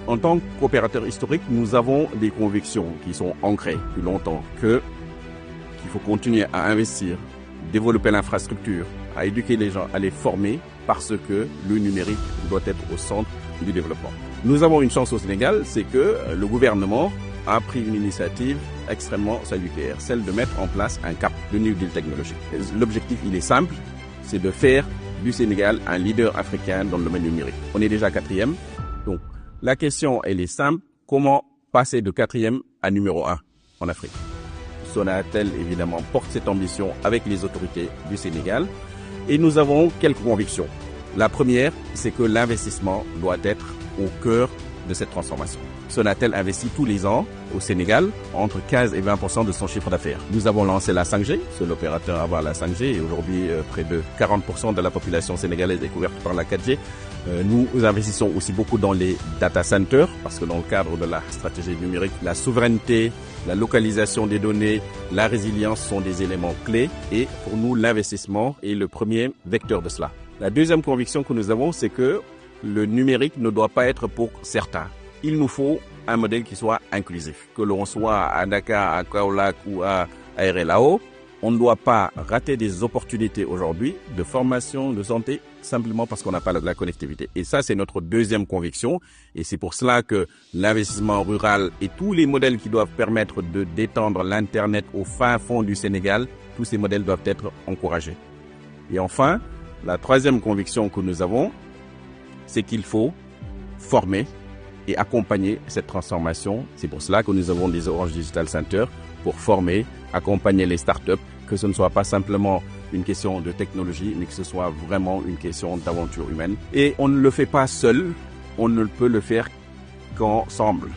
En tant qu'opérateur historique, nous avons des convictions qui sont ancrées depuis longtemps qu'il faut continuer à investir, développer l'infrastructure, à éduquer les gens, à les former parce que le numérique doit être au centre du développement. Nous avons une chance au Sénégal, c'est que le gouvernement a pris une initiative extrêmement salutaire, celle de mettre en place un cap de New Deal technologique. L'objectif, il est simple, c'est de faire du Sénégal un leader africain dans le domaine numérique. On est déjà 4e, donc la question, elle est simple, comment passer de 4e à numéro 1 en Afrique? Sonatel, évidemment, porte cette ambition avec les autorités du Sénégal et nous avons quelques convictions. La première, c'est que l'investissement doit être au cœur de cette transformation. Sonatel investit tous les ans au Sénégal entre 15 et 20% de son chiffre d'affaires. Nous avons lancé la 5G, c'est l'opérateur à avoir la 5G et aujourd'hui près de 40% de la population sénégalaise est couverte par la 4G. Nous investissons aussi beaucoup dans les data centers parce que dans le cadre de la stratégie numérique, la souveraineté, la localisation des données, la résilience sont des éléments clés et pour nous l'investissement est le premier vecteur de cela. La deuxième conviction que nous avons, c'est que le numérique ne doit pas être pour certains. Il nous faut un modèle qui soit inclusif. Que l'on soit à Dakar, à Kaolack ou à RLAO, on ne doit pas rater des opportunités aujourd'hui de formation, de santé, simplement parce qu'on n'a pas la connectivité. Et ça, c'est notre deuxième conviction. Et c'est pour cela que l'investissement rural et tous les modèles qui doivent permettre de d'étendre l'Internet au fin fond du Sénégal, tous ces modèles doivent être encouragés. Et enfin, la troisième conviction que nous avons, c'est qu'il faut former et accompagner cette transformation. C'est pour cela que nous avons des Orange Digital Center pour former, accompagner les startups, que ce ne soit pas simplement une question de technologie, mais que ce soit vraiment une question d'aventure humaine. Et on ne le fait pas seul, on ne peut le faire qu'ensemble.